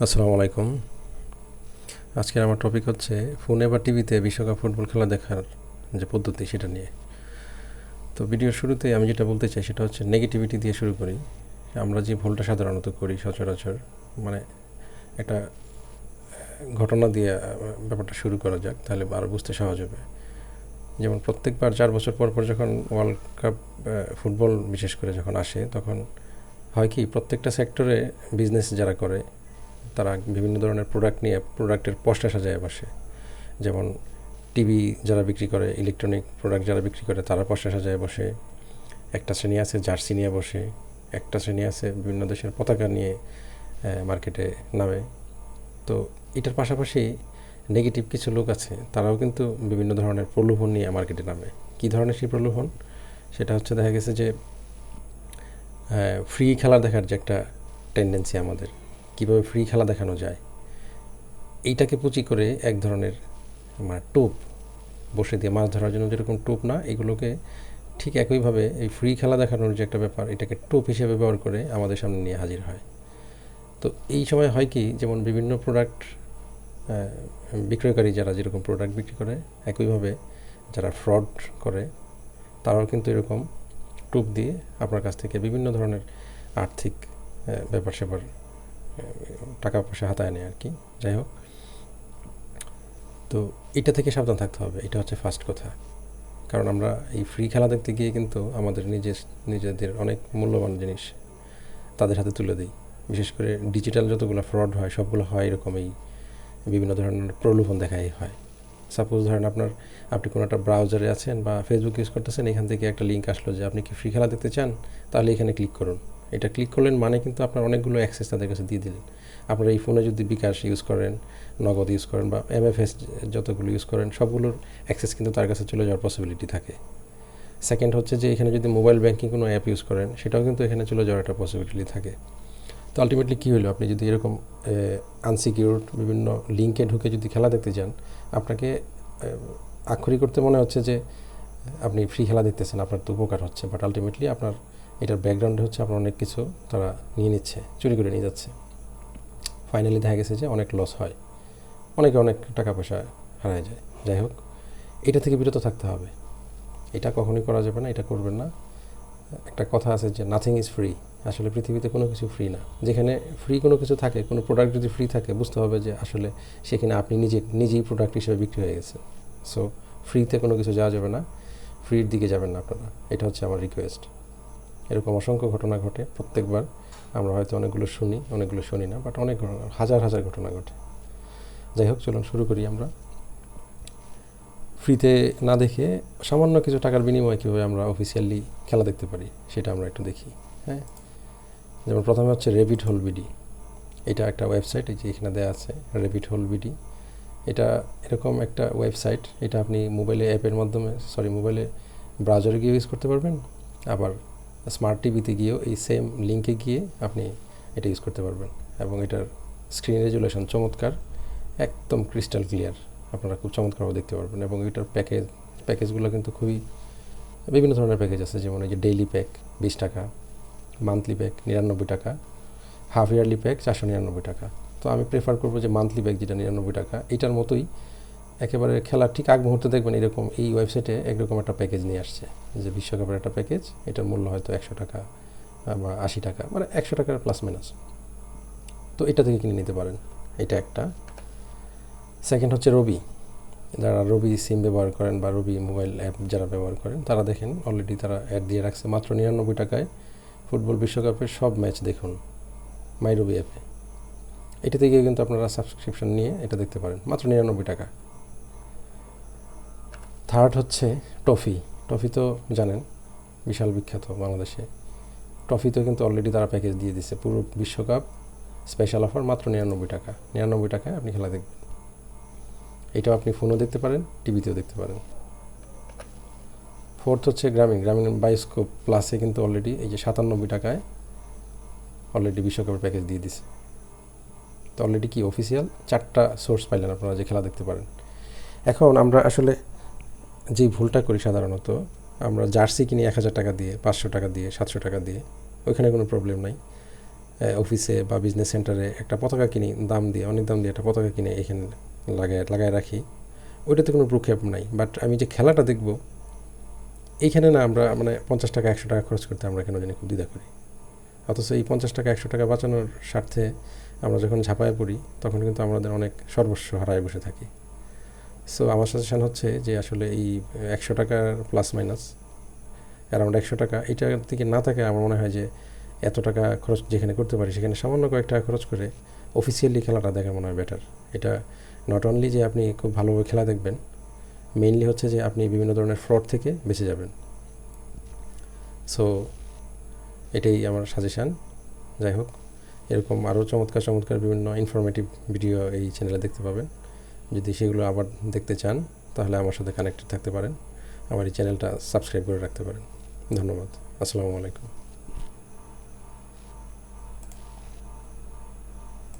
আসসালামু আলাইকুম। আজকের আমার টপিক হচ্ছে ফোনে বা টিভিতে বিশ্বকাপ ফুটবল খেলা দেখার যে পদ্ধতি সেটা নিয়ে। তো ভিডিওর শুরুতে আমি যেটা বলতে চাই সেটা হচ্ছে নেগেটিভিটি দিয়ে শুরু করি। আমরা যে ভুলটা সাধারণত করি সচরাচর, মানে একটা ঘটনা দিয়ে ব্যাপারটা শুরু করা যাক, তাহলে আরও বুঝতে সহজ হবে। যেমন প্রত্যেকবার 4 বছর পর পর যখন ওয়ার্ল্ড কাপ ফুটবল বিশেষ করে যখন আসে, তখন হয় কি প্রত্যেকটা সেক্টরে বিজনেস যারা করে তারা বিভিন্ন ধরনের প্রোডাক্ট নিয়ে প্রোডাক্টের পোস্টার সাজায় বসে। যেমন টিভি যারা বিক্রি করে, ইলেকট্রনিক প্রোডাক্ট যারা বিক্রি করে তারা পোস্টার সাজায় বসে। একটা শ্রেণী আছে জার্সি নিয়ে বসে, একটা শ্রেণী আছে বিভিন্ন দেশের পতাকা নিয়ে মার্কেটে নামে। তো এটার পাশাপাশি নেগেটিভ কিছু লোক আছে, তারাও কিন্তু বিভিন্ন ধরনের প্রলোভন নিয়ে মার্কেটে নামে। কী ধরনের সেই প্রলোভন? সেটা হচ্ছে দেখা গেছে যে ফ্রি খেলা দেখার যে একটা টেন্ডেন্সি আমাদের, কীভাবে ফ্রি খেলা দেখানো যায়, এইটাকে পুঁজি করে এক ধরনের মানে টোপ বসে দিয়ে মাছ ধরার জন্য যেরকম টোপ না, এগুলোকে ঠিক একইভাবে এই ফ্রি খেলা দেখানোর যে একটা ব্যাপার, এটাকে টোপ হিসেবে ব্যবহার করে আমাদের সামনে নিয়ে হাজির হয়। তো এই সময় হয় কি, যেমন বিভিন্ন প্রোডাক্ট বিক্রয়কারী যারা যেরকম প্রোডাক্ট বিক্রি করে, একইভাবে যারা ফ্রড করে তারাও কিন্তু এরকম টোপ দিয়ে আপনার কাছ থেকে বিভিন্ন ধরনের আর্থিক ব্যাপার স্যাপার, টাকা পয়সা হাতায় নেয় আর কি। যাই হোক, তো এটা থেকে সাবধান থাকতে হবে, এটা হচ্ছে ফার্স্ট কথা। কারণ আমরা এই ফ্রি খেলা দেখতে গিয়ে কিন্তু আমাদের নিজেদের অনেক মূল্যবান জিনিস তাদের হাতে তুলে দিই। বিশেষ করে ডিজিটাল যতগুলো ফ্রড হয় সবগুলো হয় এরকম, এই বিভিন্ন ধরনের প্রলোভন দেখাই হয়। সাপোজ ধরেন আপনি কোনো একটা ব্রাউজারে আছেন বা ফেসবুক ইউজ করতেছেন, এখান থেকে একটা লিঙ্ক আসলো যে আপনি কি ফ্রি খেলা দেখতে চান, তাহলে এখানে ক্লিক করুন। এটা ক্লিক করলেন মানে কিন্তু আপনার অনেকগুলো অ্যাক্সেস তাদের কাছে দিয়ে দিলেন। আপনার এই ফোনে যদি বিকাশ ইউজ করেন, নগদ ইউজ করেন বা এমএফএস যতগুলো ইউজ করেন, সবগুলোর অ্যাক্সেস কিন্তু তার কাছে চলে যাওয়ার পসিবিলিটি থাকে। সেকেন্ড হচ্ছে যে এখানে যদি মোবাইল ব্যাঙ্কিং কোনো অ্যাপ ইউজ করেন, সেটাও কিন্তু এখানে চলে যাওয়ার একটা পসিবিলিটি থাকে। তো আলটিমেটলি কী হলো, আপনি যদি এরকম আনসিকিউরড বিভিন্ন লিঙ্কে ঢুকে যদি খেলা দেখতে যান, আপনাকে আক্ষরিক করতে মনে হচ্ছে যে আপনি ফ্রি খেলা দেখতেছেন, আপনার তো উপকার হচ্ছে, বাট আলটিমেটলি আপনার এটার ব্যাকগ্রাউন্ডে হচ্ছে আপনার অনেক কিছু তারা নিয়ে নিচ্ছে, চুরি করে নিয়ে যাচ্ছে। ফাইনালি দেখা গেছে যে অনেক লস হয়, অনেক টাকা পয়সা হারায় যায়। যাই হোক, এটা থেকে বিরত থাকতে হবে, এটা কখনোই করা যাবে না, এটা করবেন না। একটা কথা আছে যে নাথিং ইজ ফ্রি। আসলে পৃথিবীতে কোনো কিছু ফ্রি না। যেখানে ফ্রি কোনো কিছু থাকে, কোনো প্রোডাক্ট যদি ফ্রি থাকে, বুঝতে হবে যে আসলে সেখানে আপনি নিজেই প্রোডাক্ট হিসেবে বিক্রি হয়ে গেছে। সো ফ্রিতে কোনো কিছু যাওয়া যাবে না, ফ্রির দিকে যাবেন না আপনারা, এটা হচ্ছে আমার রিকোয়েস্ট। এরকম অসংখ্য ঘটনা ঘটে প্রত্যেকবার, আমরা হয়তো অনেকগুলো শুনি না, বাট অনেক হাজার ঘটনা ঘটে। যাই হোক, চলুন শুরু করি। আমরা ফ্রিতে না দেখে সামান্য কিছু টাকার বিনিময়ে কীভাবে আমরা অফিসিয়ালি খেলা দেখতে পারি সেটা আমরা একটু দেখি। হ্যাঁ, যেমন প্রথমে হচ্ছে রেবিট হোল বিডি। এটা একটা ওয়েবসাইট, এই যে এখানে দেওয়া আছে রেবিট হোল বিডি। এটা এরকম একটা ওয়েবসাইট, এটা আপনি মোবাইলে অ্যাপের মাধ্যমে মোবাইলে ব্রাউজারে গিয়ে ইউজ করতে পারবেন, আবার স্মার্ট টিভিতে গিয়েও এই সেম লিঙ্কে গিয়ে আপনি এটা ইউজ করতে পারবেন। এবং এটার স্ক্রিন রেজুলেশন চমৎকার, একদম ক্রিস্টাল ক্লিয়ার, আপনারা খুব চমৎকারভাবে দেখতে পারবেন। এবং এটার প্যাকেজগুলো কিন্তু খুবই বিভিন্ন ধরনের প্যাকেজ আছে, যেমন এই যে ডেইলি প্যাক 20 টাকা, মান্থলি প্যাক 99 টাকা, হাফ ইয়ারলি প্যাক 499 টাকা। তো আমি প্রেফার করবো যে মান্থলি প্যাক যেটা 99 টাকা, এটার মতোই একেবারে খেলার ঠিক আগ মুহূর্তে দেখবেন এরকম এই ওয়েবসাইটে একরকম একটা প্যাকেজ নিয়ে আসছে, যে বিশ্বকাপের একটা প্যাকেজ, এটার মূল্য হয়তো 100 টাকা বা 80 টাকা, মানে 100 টাকার প্লাস মাইনাস। তো এটা থেকে কিনে নিতে পারেন, এটা একটা। সেকেন্ড হচ্ছে রবি। যারা রবি সিম ব্যবহার করেন বা রবি মোবাইল অ্যাপ যারা ব্যবহার করেন, তারা দেখেন অলরেডি তারা অ্যাড দিয়ে রাখছে মাত্র 99 টাকায় ফুটবল বিশ্বকাপের সব ম্যাচ দেখুন মাই রবি অ্যাপে। এটা থেকে কিন্তু আপনারা সাবস্ক্রিপশন নিয়ে এটা দেখতে পারেন মাত্র 99 টাকা। থার্ড হচ্ছে টফি। টফি তো জানেন বিশাল বিখ্যাত বাংলাদেশে। টফিতেও কিন্তু অলরেডি তারা প্যাকেজ দিয়ে দিচ্ছে, পুরো বিশ্বকাপ স্পেশাল অফার মাত্র 99 টাকা। 99 টাকায় আপনি খেলা দেখবেন। এটাও আপনি ফোনও দেখতে পারেন, টিভিতেও দেখতে পারেন। ফোর্থ হচ্ছে গ্রামীণ বায়োস্কোপ প্লাসে কিন্তু অলরেডি এই যে 97 টাকায় অলরেডি বিশ্বকাপের প্যাকেজ দিয়ে দিছে। তো অলরেডি কি অফিসিয়াল 4টা সোর্স পাইলেন আপনারা যে খেলা দেখতে পারেন। এখন আমরা আসলে যেই ভুলটা করি সাধারণত, আমরা জার্সি কিনি 1000 টাকা দিয়ে, 500 টাকা দিয়ে, 700 টাকা দিয়ে, ওইখানে কোনো প্রবলেম নাই। অফিসে বা বিজনেস সেন্টারে একটা পতাকা কিনি অনেক দাম দিয়ে একটা পতাকা কিনে এখানে লাগায় রাখি, ওইটাতে কোনো ভ্রুক্ষেপ নাই। বাট আমি যে খেলাটা দেখব, এইখানে না আমরা মানে 50 টাকা 100 টাকা খরচ করতে আমরা কেন জানি খুব দ্বিধা করি। অথচ এই 50 টাকা 100 টাকা বাঁচানোর স্বার্থে আমরা যখন ঝাঁপায় পড়ি তখন কিন্তু আমাদের অনেক সর্বস্ব হারায় বসে থাকি। সো আমার সাজেশন হচ্ছে যে আসলে এই 100 টাকার প্লাস মাইনাস অ্যারাউন্ড 100 টাকা, এইটার থেকে না থাকে আমার মনে হয় যে এত টাকা খরচ যেখানে করতে পারি সেখানে সামান্য কয়েক টাকা খরচ করে অফিসিয়ালি খেলাটা দেখা মনে হয় বেটার। এটা নট অনলি যে আপনি খুব ভালোভাবে খেলা দেখবেন, মেইনলি হচ্ছে যে আপনি বিভিন্ন ধরনের ফ্রড থেকে বেঁচে যাবেন। সো এটাই আমার সাজেশান। যাই হোক, এরকম আরও চমৎকার চমৎকার বিভিন্ন ইনফরমেটিভ ভিডিও এই চ্যানেলে দেখতে পাবেন। যদি সেগুলো আবার দেখতে চান তাহলে আমার সাথে কানেক্টেড থাকতে পারেন, আমার এই চ্যানেলটা সাবস্ক্রাইব করে রাখতে পারেন। ধন্যবাদ। আসসালামু আলাইকুম।